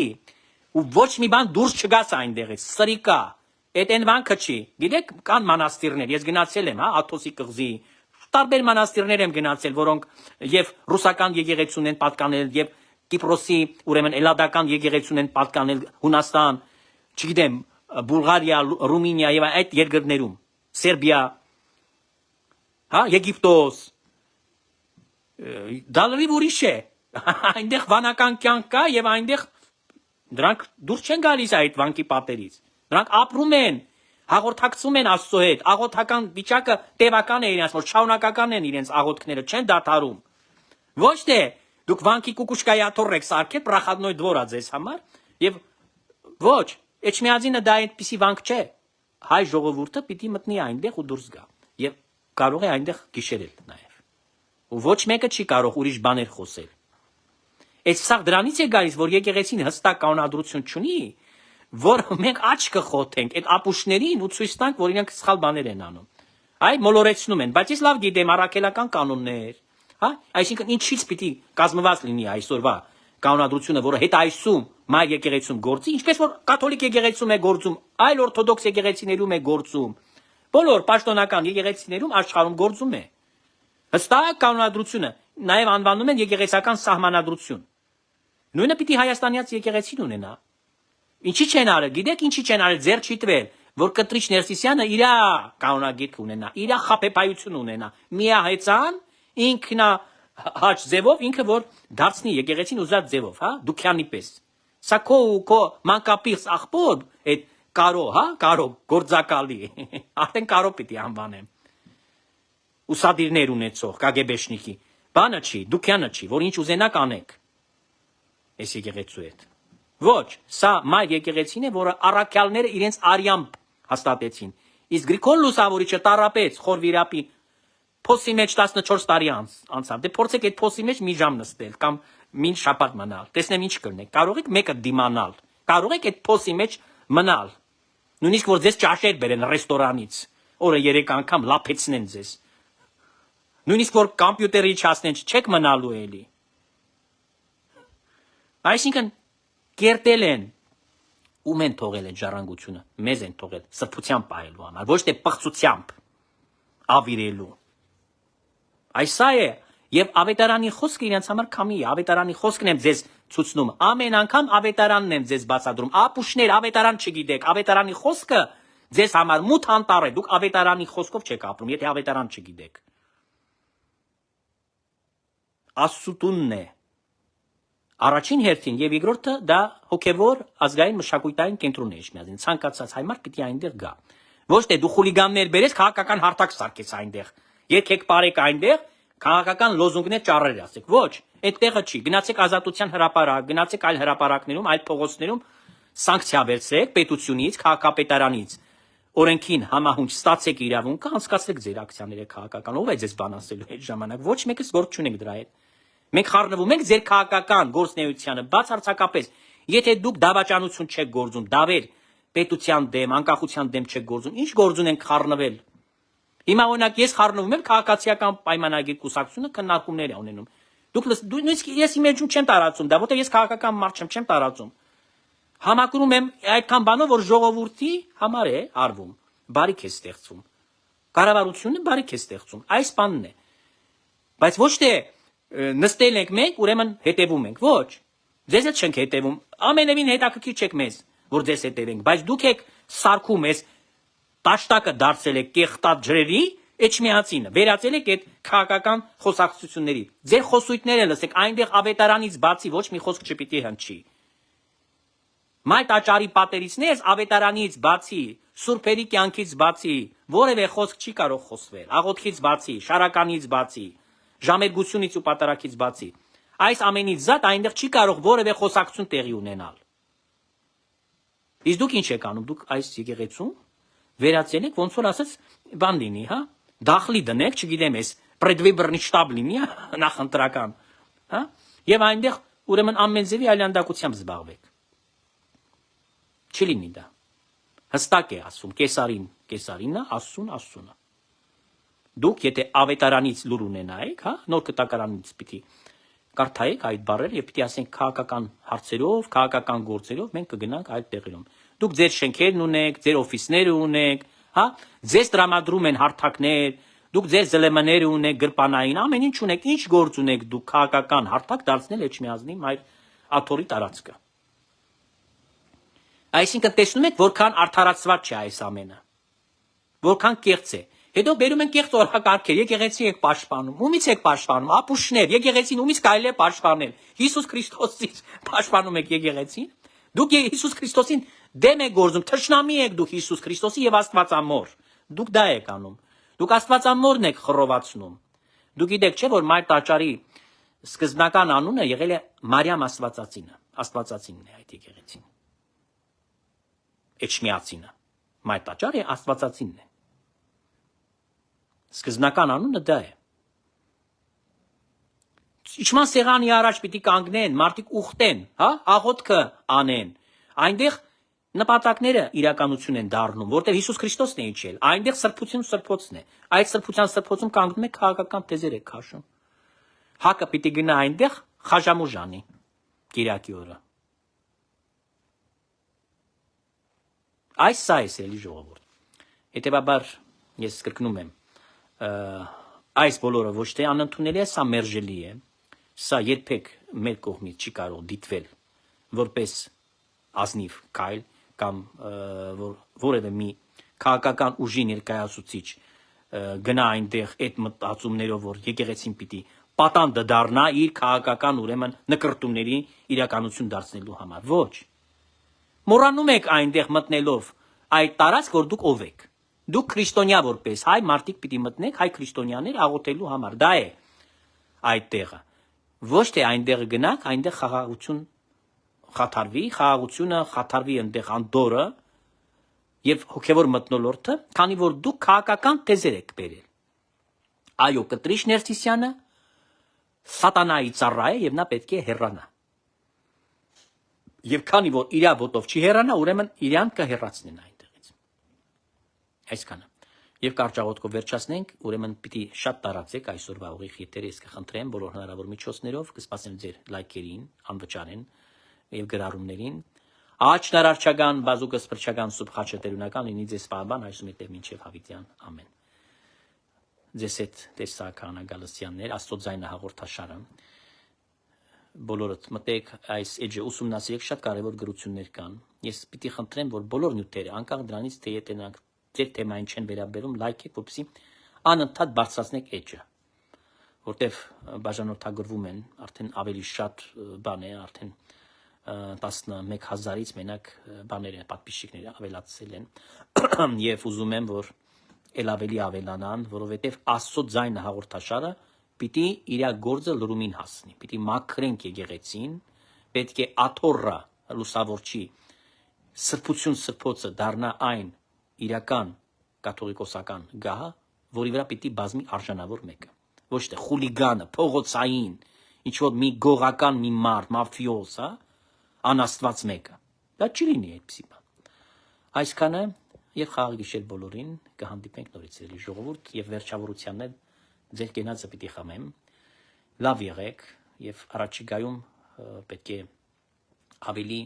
ու ոչ մի բան դուրս չգաս այնտեղից, սրիկա։ Այդ այն վանքը չի։ Գիտեք, կան մանաստիրներ, ես գնացել եմ, հա, Աթոսի կղզի, տարբեր մանաստիրներ եմ գնացել, որոնք եւ ռուսական եկեղեցուն են պատկանել, եւ Կիպրոսի, ուրեմն էլադական եկեղեցուն են պատկանել, Հունաստան, չգիտեմ, Բուլղարիա, Ռումինիա եւ այդ երկրներում, Սերբիա, հա, Եգիպտոս, դա լրիվ ուրիշ է։ Այնտեղ վանական կյանք կա եւ այնտեղ Դրանք դուրս չեն գալիս այդ վանկի պատերից։ Դրանք ապրում են, հաղորդակցում են Աստծո հետ, աղոթական վիճակը տևական է իրենց, որ շարունակական են իրենց աղոթքները, չեն դադարում։ Ոչ թե դուք վանկի կուկուշկայի աթոռ եք սարքել, պրախադնոյ դվորա ձեզ համար, եւ ոչ, Էջմիածինը դա այդպիսի վանք չէ։ Հայ ժողովուրդը պիտի մտնի այնտեղ ու դուրս գա եւ կարող է այնտեղ գիշերել նաեւ։ Ու ոչ մեկը չի կարող ուրիշ բաներ խոսել։ Այս սա դրանից է գալիս, որ եկեղեցին հստակ կանոնադրություն չունի, որ մենք աչք կխոթենք այդ ապուշներին ու ցույց տանք, որ իրենք սխալ բաներ են անում։ Այ մոլորեցնում են, բայց ես լավ գիտեմ առաքելական կանոններ, հա, այսինքն ինչից պիտի կազմված լինի այսօրվա կանոնադրությունը, որը հետ այսում մայր եկեղեցում գործի, ինչպես որ կաթոլիկ եկեղեցում է գործում, այլ օրթոդոքս եկեղեցիներում է գործում, բոլոր պաշտոնական եկեղեցիներում աշխարհում գործում է։ Հստակ կանոնադրությունը նաև անվանում են եկեղեցական սահմանադրություն։ Նույնը պիտի Հայաստանյաց եկեղեցին ունենա։ Ինչի չեն արել, գիտեք ինչի չեն արել, ձեռ չի տվել, որ Կտրիչ Ներսիսյանը իր կանոնագիրք ունենա, իր խաբեբայություն ունենա, միահեծան ինքնա հաճ ձևով ինքը որ դարձնի եկեղեցին ուզած ձևով, հա, դուքյանի պես։ Սա քո մանկապիղծ աղբոտ, այդ կարո, հա, կարո գործակալի, արդեն կարո պիտի անվանեմ։ Ուսադիրներ ունեցող կագեբեշնիկի, բանը չի, դուքյանը չի, որ ինչ ուզենակ անեք։ Այս եկեղեցու հետ։ Ոչ, սա մայր եկեղեցին է, որը առաքյալները իրենց արյամբ հաստատեցին։ Իսկ Գրիգոր Լուսավորիչը տարապեց խորվիրապի փոսի մեջ 14 տարի անցավ։ Դե փորձեք այդ փոսի մեջ մի ժամ նստել կամ մի շաբաթ մնալ։ Տեսնեմ ինչ կլինեք։ Կարող եք մեկը դիմանալ։ Կարող եք այդ փոսի մեջ մնալ։ Նույնիսկ որ ձեզ ճաշեր բերեն ռեստորանից, օրը 3 անգամ լափեցնեն ձեզ։ Նույնիսկ որ կոմպյուտերի չասնեն, չեք մնալու էլի։ Այսինքն կերտել են ում են թողել այդ ժառանգությունը, մեզ են թողել սրբությամբ պահելու համար, ոչ թե պղծությամբ ավիրելու։ Այսա է, եւ ավետարանի խոսքը իրենց համար քամի է, ավետարանի խոսքն եմ ձեզ ցուցնում, ամեն անգամ ավետարանն եմ ձեզ բացատրում, ապուշներ, ավետարան չգիտեք, ավետարանի խոսքը ձեզ համար մութ անտառ է, դուք ավետարանի խոսքով չեք ապրում, եթե ավետարան չգիտեք։ Աստծուտունն է առաջին հերթին եւ երկրորդը դա հոգեվոր ազգային մշակութային կենտրոնն է Էջմիածին, ցանկացած հայ մարդ պիտի այնտեղ գա։ Ոչ թե դու խուլիգաններ բերես, քաղաքական հարթակ սարքես այնտեղ, եկեք բարեք այնտեղ, քաղաքական լոզունգներ ճառեր ասեք։ Ոչ, այդ տեղը չի։ Գնացեք Ազատության հրապարակ, գնացեք այլ հրապարակներում, այլ փողոցներում սանկցիա վերցրեք պետությունից, քաղաքապետարանից, օրենքին համահունչ ստացեք իրավունքը, անցկացրեք ձեր ակցիաները քաղաքական։ Ով է ձեզ բան ասելու այդ ժամանակ։ Ոչ մեկս գործ չունեք դրա հետ։ Մենք խառնվում ենք ձեր քաղաքական գործնեությանը, բացարձակապես։ Եթե դուք դավաճանություն չեք գործում, դավեր պետության դեմ, անկախության դեմ չեք գործում, ինչ գործ ունենք խառնվել։ Հիմա օրինակ ես խառնվում եմ քաղաքացիական պայմանագիր կուսակցությունը քննարկումներ է ունենում։ Դուք նույնիսկ ես իմեջում չեմ տարածում, դա որտեղ ես քաղաքական մարդ չեմ տարածում։ Համակրում եմ այդքան բանով, որ ժողովրդի համար է արվում, բարիք է ստեղծվում։ Կառավարությունը բարիք է ստեղծում, այս բանն է։ Բայց ոչ թե նստել ենք մենք, ուրեմն հետևում ենք, ոչ։ Ձեզ հետ չենք հետևում, ամենևին հետաքրքիր չեք մեզ, որ ձեզ հետևենք, բայց դուք եք սարքում ես տաշտակը դարձել եք կեղտած ջրերի Էջմիածինը, վերածել եք այդ քաղաքական խոսակցությունների։ Ձեր խոսույթները լսեք, այնտեղ ավետարանից բացի ոչ մի խոսք չպիտի հնչի։ Մայր տաճարի պատերիցներս ավետարանից բացի, սուրբերի կյանքից բացի, որևէ խոսք չի կարող խոսվել, աղոթքից բացի, շարականից բացի, ժամերգությունից ու պատարակից բացի։ Այս ամենից զատ այնտեղ չի կարող որևէ խոսակցություն տեղի ունենալ։ Իսկ դուք ինչ եք անում, դուք այս եկեղեցում վերացել եք, ոնց որ ասած, բան լինի, հա, դախլի դնեք, չգիտեմ, ես պրեդվիբրնի շտաբ լինի, նախընտրական, հա, եւ այնտեղ ուրեմն ամեն ձևի այլանդակությամբ զբաղվեք։ Չլինի դա։ Հստակ է ասում, կեսարինը, Աստծունը։ Դուք եթե ավետարանից լուր ունենայիք, հա, նոր կտակարանից պիտի կարդայիք այդ բառերը եւ պիտի ասենք քաղաքական հարցերով, քաղաքական գործերով մենք կգնանք այդ տեղերում։ Դուք ձեր շենքերն ունեք, ձեր օֆիսները ունեք, հա, ձեզ տրամադրում են հարթակներ, դուք ձեր ԶԼՄ-ները ունեք, գրպանային, ամեն ինչ ունեք, ինչ գործ ունեք դուք քաղաքական հարթակ դարձնել Էջմիածնի մայր աթոռի տարածքը։ Այսինքն տեսնում եք որքան արդարացված չէ այս ամենը։ Որքան կեղծ է։ Հետո բերում են կեղծ օրակարգեր, եկեղեցի եք պաշտպանում, ումից եք պաշտպանում, ապուշներ, եկեղեցին ումից կարելի է պաշտպանել։ Հիսուս Քրիստոսից պաշտպանում եք եկեղեցին, Դուք Հիսուս Քրիստոսին դեմ եք գործում, թշնամի եք դուք Հիսուս Քրիստոսի եւ Աստվածամոր։ Դուք դա եք անում։ Դուք Աստվածամորն եք խռովացնում։ Դուք գիտեք չէ՞ որ Մայր տաճարի սկզբնական անունը եղել է Մարիամ Աստվածածինն է այդ եկեղեցին։ Էջմիածինը։ Մայր տաճարը Աստվածածինն է։ Սկզբնական անունը դա է։ Իջման սեղանի առաջ պիտի կանգնեն, մարդիկ ուխտեն, հա, աղոթքը անեն։ Այնտեղ նպատակները իրականություն են դառնում, որտեղ Հիսուս Քրիստոսն է իջել։ Այնտեղ սրբություն սրբոցն է։ Այդ սրբության սրբոցում կանգնում է քաղաքական թեզեր է քաշում։ Հակը պիտի գնա այնտեղ խաժամուժ անի Կիրակի օրը։ Այս սա է սիրելի ժողովուրդ։ Հետևաբար ես կրկնում եմ, այս բոլորը ոչ թե անընդունելի է, սա մերժելի է։ Սա երբեք մեր կողմից չի կարող դիտվել որպես ազնիվ քայլ կամ որևէ մի քաղաքական ուժի ներկայացուցիչ գնա այնտեղ այդ մտածումներով, որ եկեղեցին պիտի պատանդը դառնա իր քաղաքական ուրեմն նկրտումների իրականություն դարձնելու համար։ Ոչ։ Մոռանում եք այնտեղ մտնելով այդ տարածք, որ դուք ով եք։ Դուք քրիստոնյա որպես հայ մարդիկ պիտի մտնեք հայ քրիստոնյաներ աղոթելու համար։ Դա է այդ տեղը։ Ոչ թե այնտեղ գնաք, այնտեղ խաղաղություն խաթարվի, խաղաղությունը խաթարվի այնտեղ անդորը եւ հոգեվոր մտնոլորտը, քանի որ դուք քաղաքական թեզեր եք բերել։ Այո, Կտրիշ Ներսիսյանը սատանայի ծառա է եւ նա պետք է հեռանա։ Եվ քանի որ իր ոտով չի հեռանա, ուրեմն իրան կհեռացնեն այնտեղից։ Այսքանը։ Եվ կարճաղոթքով վերջացնենք, ուրեմն պիտի շատ տարածեք այսօրվա ուղիղ եթերը, ես կխնդրեմ բոլոր հնարավոր միջոցներով, կսպասեմ ձեր լայքերին, անվճարեն եւ գրառումներին։ Աղջնարարչական, բազուկս փրկչական սուբ խաչը տերունական լինի ձեզ պահաբան այսու մետև մինչև հավիտյան։ Ամեն։ Ձեզ հետ տեսական Գալստյաններ, Աստծո ձայնը հաղորդաշարը։ Բոլորդ մտեք այս էջը ուսումնասիրեք, շատ կարևոր գրություններ կան։ Ես պիտի խնդրեմ, որ բոլոր նյութերը, անկախ դրանից թե ետենանք ձեր թեմային չեն վերաբերում, լայք եք, որպեսզի անընդհատ բարձրացնեք էջը, որտեվ բաժանորդագրվում են արդեն ավելի շատ բան է, արդեն 11,000-ից մենակ բաները, պատպիսчикները ավելացել են եւ ուզում եմ, որ ել ավելի ավելանան, որովհետեւ Աստծո ձայնը հաղորդաշարը պիտի իր գործը լրումին հասնի, պիտի մաքրենք եկեղեցին, պետք է աթոռը լուսավորչի սրբություն սրբոցը դառնա այն իրական կաթողիկոսական գահը, որի վրա պիտի բազմի արժանավոր մեկը, ոչ թե խուլիգանը, փողոցային, ինչ որ մի գողական մի մարդ, մաֆիոզ, հա, անաստված մեկը։ Դա չի լինի այդպիսի բան։ Այսքանը եւ խաղ գիշեր բոլորին, կհանդիպենք նորից էլի ժողովուրդ եւ վերջավորությանն էլ ձեր կենացը պիտի խմեմ։ Լավ եղեք եւ առաջիկայում պետք է ավելի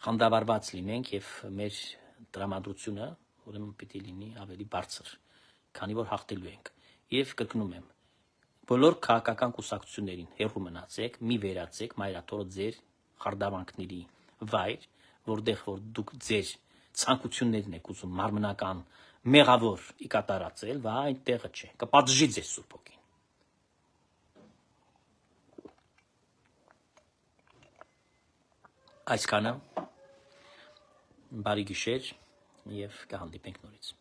խանդավառված լինենք եւ մեր տրամադրությունը ուրեմն պիտի լինի ավելի բարձր, քանի որ հաղթելու ենք։ Եվ կրկնում եմ, բոլոր քաղաքական կուսակցություններին հեռու մնացեք, մի վերացեք մայրաթորը ձեր խարդավանքների վայր, որտեղ որ դուք ձեր ցանկություններն եք ուզում մարմնական մեղավոր կատարածել, վա այնտեղը չէ, կպատժի ձեզ Սուրբ Հոգին։ Այսքանը բարի գիշեր եւ կհանդիպենք նորից։